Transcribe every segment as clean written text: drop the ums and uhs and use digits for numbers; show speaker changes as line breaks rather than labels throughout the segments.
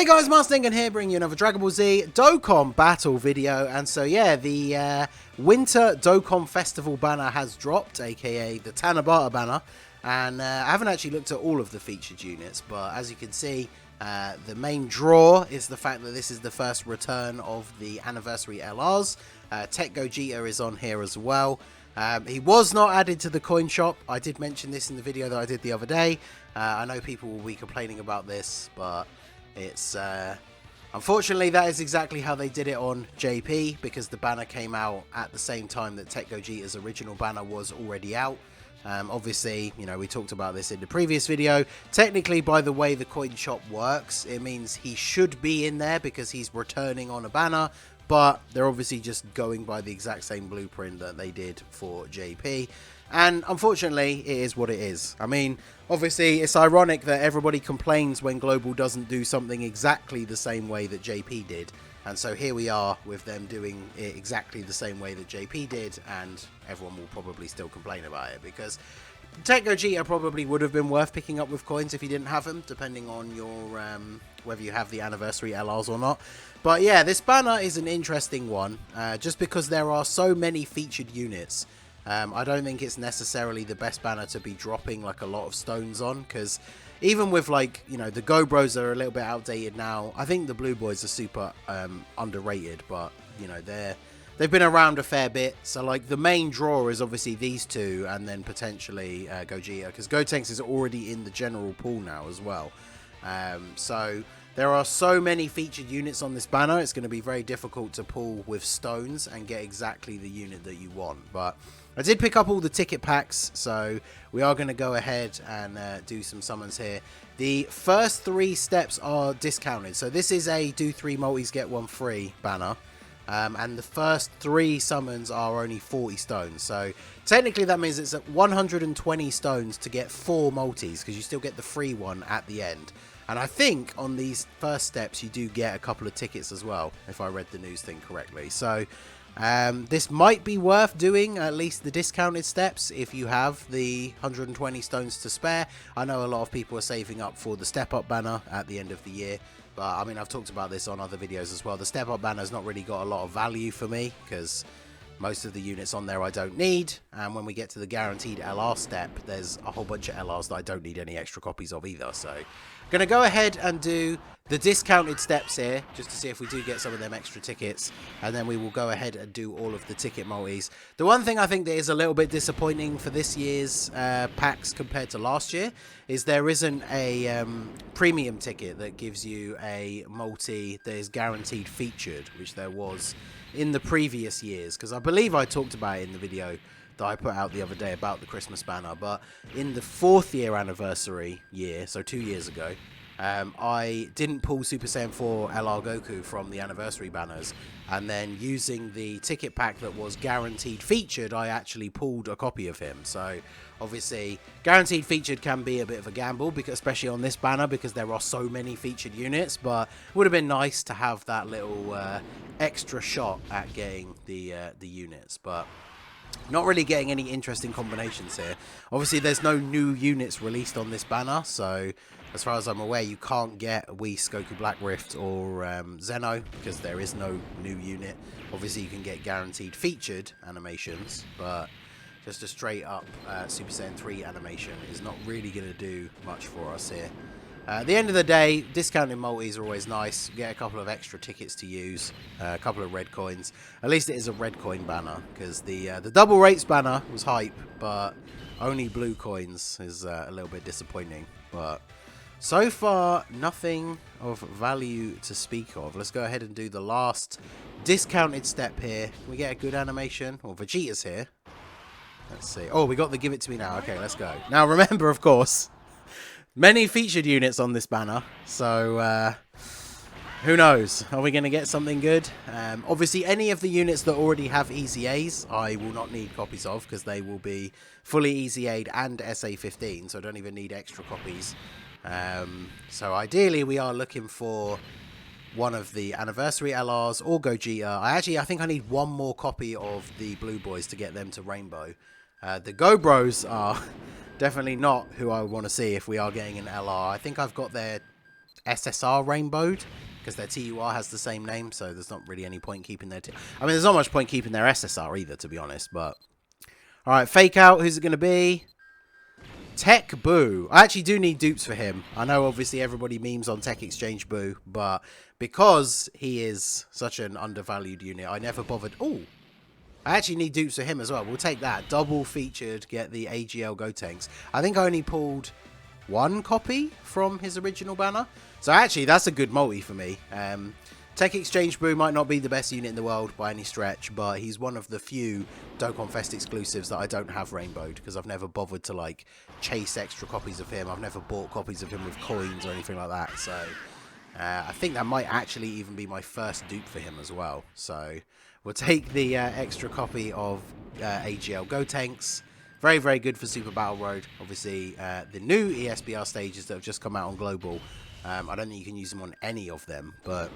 guys, Marstingan here, bringing you another Dragon Ball Z Dokkan battle video. And so yeah, the Winter Dokkan Festival banner has dropped, aka the Tanabata banner. And I haven't actually looked at all of the featured units, but as you can see, the main draw is the fact that this is the first return of the anniversary LRs. Tech Gogeta is on here as well. He was not added to the coin shop. I did mention this in the video that I did the other day. I know people will be complaining about this, but it's unfortunately that is exactly how they did it on JP, because the banner came out at the same time that Tech Gogeta's original banner was already out. Obviously, you know, we talked about this in the previous video. Technically, by the way the coin shop works, it means he should be in there because he's returning on a banner, but they're obviously just going by the exact same blueprint that they did for JP. And unfortunately, it is what it is. I mean, obviously, it's ironic that everybody complains when Global doesn't do something exactly the same way that JP did. And so here we are with them doing it exactly the same way that JP did, and everyone will probably still complain about it, because Tech Gogeta probably would have been worth picking up with coins if you didn't have them, depending on your whether you have the anniversary LRs or not. But yeah, this banner is an interesting one, just because there are so many featured units. I don't think it's necessarily the best banner to be dropping like a lot of stones on, because even with, like, you know, the Go Bros are a little bit outdated now. I think the Blue Boys are super underrated, but you know, they've been around a fair bit. So like the main draw is obviously these two, and then potentially Gogeta, because Gotenks is already in the general pool now as well. So there are so many featured units on this banner, it's going to be very difficult to pull with stones and get exactly the unit that you want. But I did pick up all the ticket packs, so we are going to go ahead and do some summons here. The first 3 steps are discounted, so this is a do 3 multis get 1 free banner. And the first 3 summons are only 40 stones. So technically that means it's at 120 stones to get 4 multis, because you still get the free one at the end. And I think on these first steps you do get a couple of tickets as well, if I read the news thing correctly. So this might be worth doing, at least the discounted steps, if you have the 120 stones to spare. I know a lot of people are saving up for the step up banner at the end of the year. But I mean, I've talked about this on other videos as well. The step up banner's not really got a lot of value for me, because most of the units on there I don't need. And when we get to the guaranteed LR step, there's a whole bunch of LRs that I don't need any extra copies of either. So I'm going to go ahead and do the discounted steps here, just to see if we do get some of them extra tickets. And then we will go ahead and do all of the ticket multis. The one thing I think that is a little bit disappointing for this year's packs compared to last year is there isn't a premium ticket that gives you a multi that is guaranteed featured, which there was in the previous years, because I believe I talked about it in the video that I put out the other day about the Christmas banner. But in the 4th year anniversary year, so 2 years ago, I didn't pull Super Saiyan 4 LR Goku from the anniversary banners, and then using the ticket pack that was guaranteed featured, I actually pulled a copy of him. So obviously guaranteed featured can be a bit of a gamble, because especially on this banner, because there are so many featured units. But it would have been nice to have that little extra shot at getting the units. But not really getting any interesting combinations here. Obviously there's no new units released on this banner, so as far as I'm aware you can't get Whis, Goku Black Rift or Zeno, because there is no new unit. Obviously you can get guaranteed featured animations, but just a straight up Super Saiyan 3 animation is not really going to do much for us here. At the end of the day, discounted multis are always nice. Get a couple of extra tickets to use, a couple of red coins. At least it is a red coin banner, because the double rates banner was hype, but only blue coins is a little bit disappointing. But so far, nothing of value to speak of. Let's go ahead and do the last discounted step here. Can we get a good animation? Well, Vegeta's here. Let's see. Oh, we got the give it to me now. Okay, let's go. Now remember, of course, many featured units on this banner, so who knows? Are we going to get something good? Obviously, any of the units that already have Easy A's, I will not need copies of, because they will be fully Easy A'd and SA15, so I don't even need extra copies. So ideally, we are looking for one of the anniversary LRs or Gogeta. I think I need one more copy of the Blue Boys to get them to Rainbow. The Go Bros are definitely not who I want to see if we are getting an LR. I think I've got their SSR rainbowed, because their TUR has the same name, so there's not really any point keeping their... I mean, there's not much point keeping their SSR either, to be honest, but... Alright, Fake Out, who's it going to be? Tech Boo. I actually do need dupes for him. I know, obviously, everybody memes on Tech Exchange Boo, but because he is such an undervalued unit, I never bothered... Oh! I actually need dupes for him as well. We'll take that. Double featured, get the AGL Gotenks. I think I only pulled one copy from his original banner. So actually, that's a good multi for me. Tech Exchange Boo might not be the best unit in the world by any stretch, but he's one of the few Dokkan Fest exclusives that I don't have rainbowed, because I've never bothered to, like, chase extra copies of him. I've never bought copies of him with coins or anything like that. So I think that might actually even be my first dupe for him as well. So we'll take the extra copy of AGL Gotenks. Very, very good for Super Battle Road. Obviously, the new ESBR stages that have just come out on Global, I don't think you can use them on any of them, but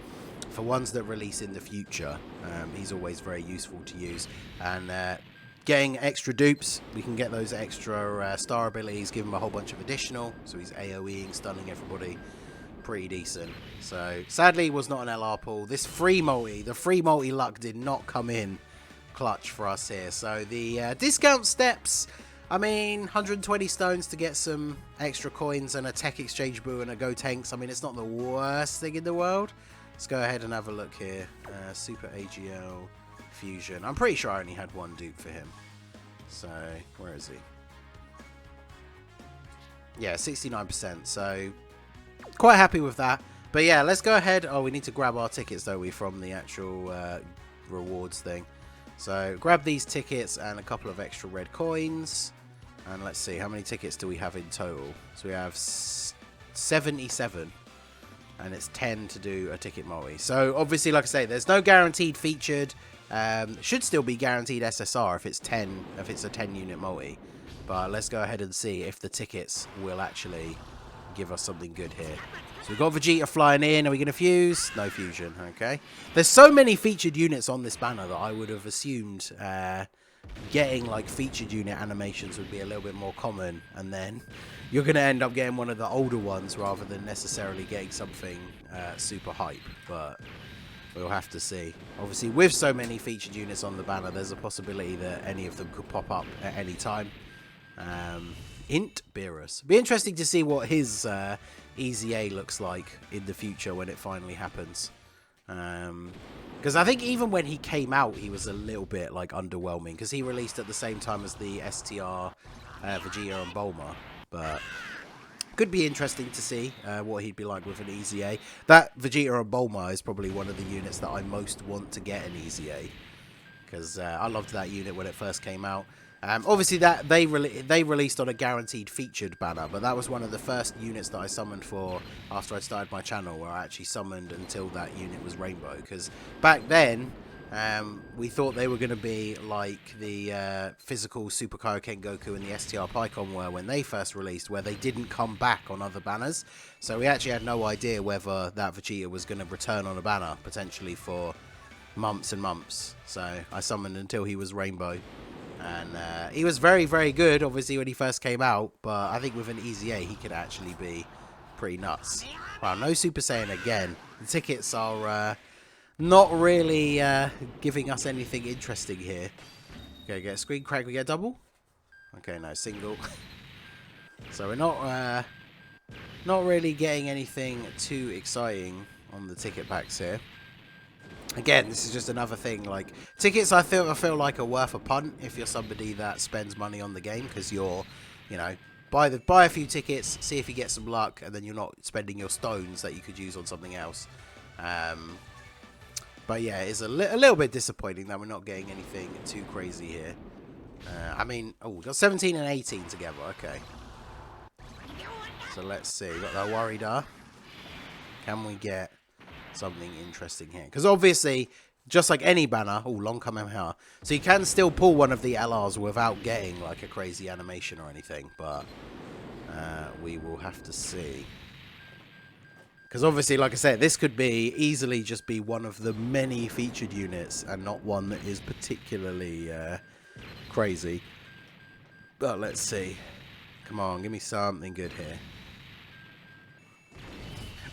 for ones that release in the future, he's always very useful to use. And getting extra dupes, we can get those extra star abilities, give him a whole bunch of additional, so he's AoEing, stunning everybody. Pretty decent. So sadly, was not an LR pull. This free multi, the free multi luck did not come in clutch for us here. So the discount steps, I mean, 120 stones to get some extra coins and a Tech Exchange Boo and a Gotenks. I mean, it's not the worst thing in the world. Let's go ahead and have a look here. Super AGL Fusion. I'm pretty sure I only had one dupe for him. So where is he? Yeah, 69%. So quite happy with that. But yeah, let's go ahead. Oh, we need to grab our tickets, don't we, from the actual rewards thing. So grab these tickets and a couple of extra red coins. And let's see, how many tickets do we have in total? So we have 77. And it's 10 to do a ticket multi. So obviously, like I say, there's no guaranteed featured. Should still be guaranteed SSR if it's 10, if it's a 10 unit multi. But let's go ahead and see if the tickets will actually give us something good here. So we've got Vegeta flying in. Are we going to fuse? No fusion. Okay. There's so many featured units on this banner that I would have assumed getting like featured unit animations would be a little bit more common. And then you're going to end up getting one of the older ones rather than necessarily getting something super hype. But we'll have to see. Obviously, with so many featured units on the banner, there's a possibility that any of them could pop up at any time. Int Beerus. Be interesting to see what his EZA looks like in the future when it finally happens. Because I think even when he came out, he was a little bit like underwhelming, because he released at the same time as the STR Vegeta and Bulma. But could be interesting to see what he'd be like with an EZA. That Vegeta and Bulma is probably one of the units that I most want to get an EZA, because I loved that unit when it first came out. Obviously, that they released on a guaranteed featured banner, but that was one of the first units that I summoned for after I started my channel, where I actually summoned until that unit was rainbow. Because back then, we thought they were going to be like the physical Super Kaioken Goku and the STR Pycon were when they first released, where they didn't come back on other banners. So we actually had no idea whether that Vegeta was going to return on a banner, potentially for months and months. So I summoned until he was rainbow. And he was very, very good, obviously, when he first came out. But I think with an EZA, he could actually be pretty nuts. Wow, no Super Saiyan again. The tickets are not really giving us anything interesting here. Okay, get a screen crack. We get a double? Okay, no, single. So we're not really getting anything too exciting on the ticket packs here. Again, this is just another thing, like, tickets I feel like are worth a punt if you're somebody that spends money on the game, because you're, you know, buy a few tickets, see if you get some luck, and then you're not spending your stones that you could use on something else. But yeah, it's a little bit disappointing that we're not getting anything too crazy here. I mean, oh, we've got 17 and 18 together, okay. So let's see, got that Warrior. Can we get something interesting here? Because obviously, just like any banner, oh, long Kamehameha, so you can still pull one of the LRs without getting like a crazy animation or anything, but we will have to see. Because obviously, like I said, this could be easily just be one of the many featured units and not one that is particularly crazy. But let's see. Come on, give me something good here.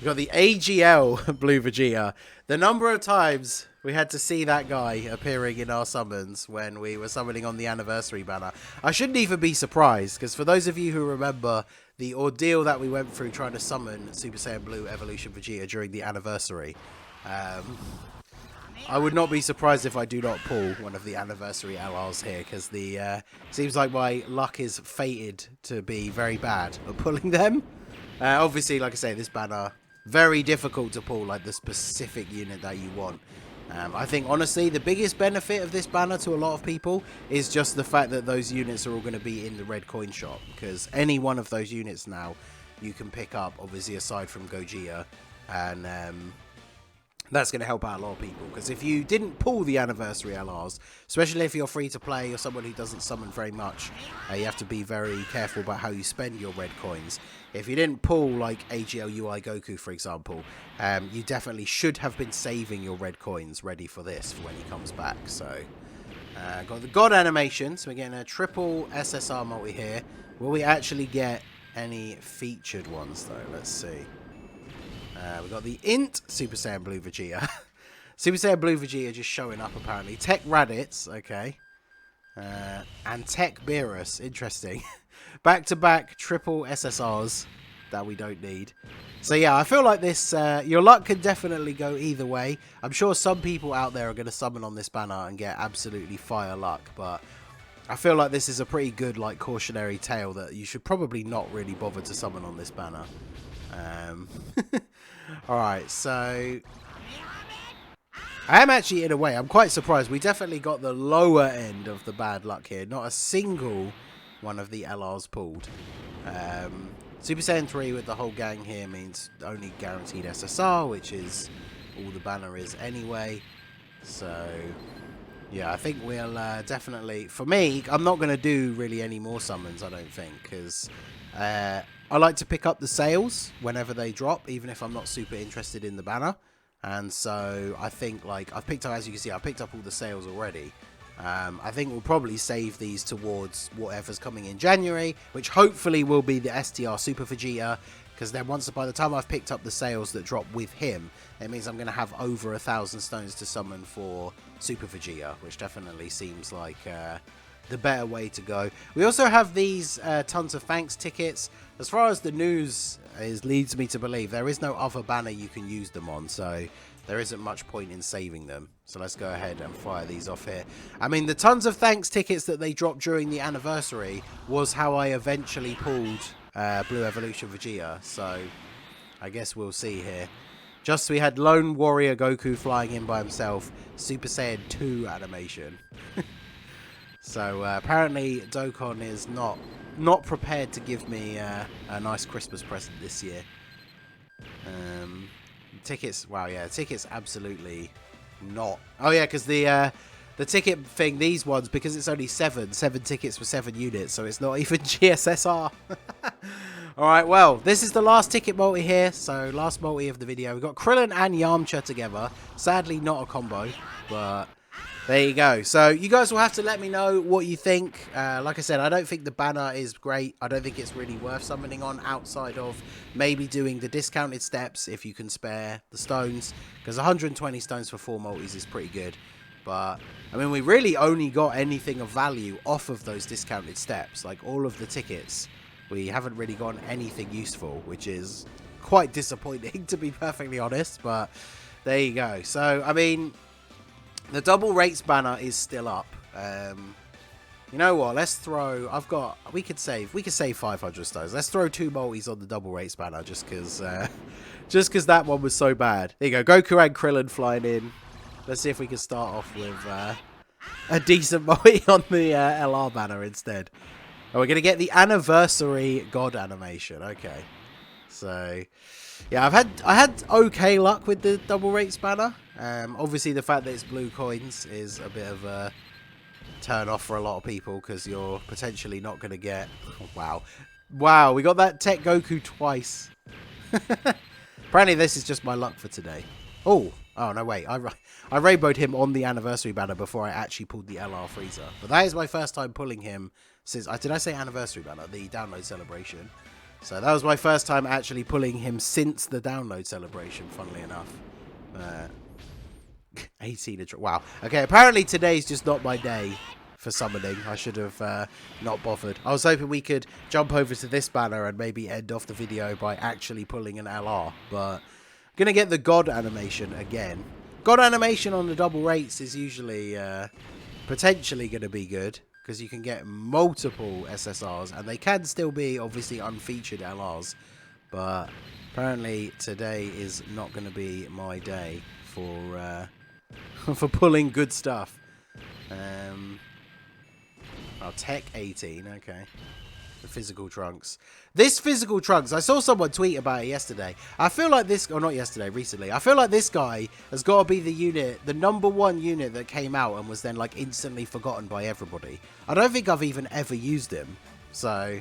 We got the AGL Blue Vegeta. The number of times we had to see that guy appearing in our summons when we were summoning on the anniversary banner. I shouldn't even be surprised, because for those of you who remember the ordeal that we went through trying to summon Super Saiyan Blue Evolution Vegeta during the anniversary, I would not be surprised if I do not pull one of the anniversary LRs here, because the seems like my luck is fated to be very bad at pulling them. Obviously, like I say, this banner, very difficult to pull like the specific unit that you want. I think, honestly, the biggest benefit of this banner to a lot of people is just the fact that those units are all going to be in the red coin shop, because any one of those units now you can pick up, obviously, aside from Gogeta, and that's going to help out a lot of people, because if you didn't pull the anniversary LRs, especially if you're free to play or someone who doesn't summon very much, you have to be very careful about how you spend your red coins. If you didn't pull like AGL UI Goku, for example, you definitely should have been saving your red coins ready for this for when he comes back. So got the God animation, so we're getting a triple SSR multi here. Will we actually get any featured ones though? Let's see. We got the Int Super Saiyan Blue Vegeta. Super Saiyan Blue Vegeta just showing up apparently. Tech Raditz, okay. And Tech Beerus, interesting. Back-to-back triple SSRs that we don't need. So yeah, I feel like this, your luck can definitely go either way. I'm sure some people out there are going to summon on this banner and get absolutely fire luck, but I feel like this is a pretty good like cautionary tale that you should probably not really bother to summon on this banner. Alright, so I am actually, in a way, I'm quite surprised. We definitely got the lower end of the bad luck here. Not a single one of the LRs pulled. Super Saiyan 3 with the whole gang here means only guaranteed SSR, which is all the banner is anyway. So yeah, I think we'll definitely, for me, I'm not going to do really any more summons, I don't think, because I like to pick up the sales whenever they drop, even if I'm not super interested in the banner. And so I think, like, I've picked up, as you can see, I picked up all the sales already. I think we'll probably save these towards whatever's coming in January, which hopefully will be the STR Super Vegeta, because then by the time I've picked up the sales that drop with him, it means I'm going to have over 1,000 stones to summon for Super Vegeta, which definitely seems like the better way to go. We also have these tons of thanks tickets. As far as the news leads me to believe, there is no other banner you can use them on, so there isn't much point in saving them. So let's go ahead and fire these off here. I mean, the tons of thanks tickets that they dropped during the anniversary was how I eventually pulled Blue Evolution Vegeta, so I guess we'll see here. Just we had Lone Warrior Goku flying in by himself, Super Saiyan 2 animation. So apparently Dokkan is not prepared to give me a nice Christmas present this year. Tickets, wow, yeah, tickets absolutely not. Oh yeah, because the ticket thing, these ones, because it's only seven tickets for 7 units, so it's not even GSSR. Alright, well, this is the last ticket multi here, so last multi of the video. We've got Krillin and Yamcha together. Sadly, not a combo, but there you go. So you guys will have to let me know what you think. Like I said, I don't think the banner is great. I don't think it's really worth summoning on outside of maybe doing the discounted steps if you can spare the stones, because 120 stones for 4 multis is pretty good. But I mean, we really only got anything of value off of those discounted steps. Like all of the tickets, we haven't really gotten anything useful, which is quite disappointing, to be perfectly honest. But there you go. So I mean, the double rates banner is still up. You know what? Let's throw. We could save 500 stones. Let's throw 2 multis on the double rates banner, just because that one was so bad. There you go. Goku and Krillin flying in. Let's see if we can start off with a decent multi on the LR banner instead. Oh, we're gonna get the anniversary God animation. Okay. So yeah, I had okay luck with the double rates banner. Obviously, the fact that it's blue coins is a bit of a turn off for a lot of people, because you're potentially not going to get... Wow, we got that Tech Goku twice. Apparently, this is just my luck for today. Oh, no, wait. I rainbowed him on the anniversary banner before I actually pulled the LR Frieza. But that is my first time pulling him since... Did I say anniversary banner? The download celebration. So that was my first time actually pulling him since the download celebration, funnily enough. 18. Wow. Okay, apparently today's just not my day for summoning. I should have not bothered. I was hoping we could jump over to this banner and maybe end off the video by actually pulling an LR. But I'm going to get the God animation again. God animation on the double rates is usually potentially going to be good, because you can get multiple SSRs, and they can still be obviously unfeatured LRs. But apparently today is not going to be my day for for pulling good stuff. Oh, Tech 18, okay. The physical trunks. This physical trunks, I saw someone tweet about it yesterday. I feel like this, or not yesterday, recently. I feel like this guy has got to be the unit, the #1 unit that came out and was then like instantly forgotten by everybody. I don't think I've even ever used him. So,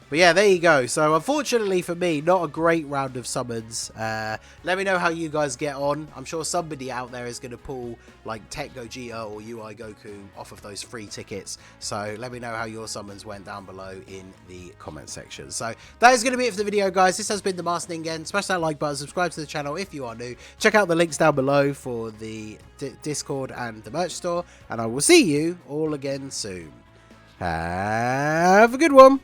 but yeah, there you go. So unfortunately for me, not a great round of summons. Let me know how you guys get on. I'm sure somebody out there is going to pull like Tech Gogeta or UI Goku off of those free tickets. So let me know how your summons went down below in the comment section. So that is going to be it for the video, guys. This has been the Master Ningen. Smash that like button, subscribe to the channel if you are new. Check out the links down below for the Discord and the merch store. And I will see you all again soon. Have a good one.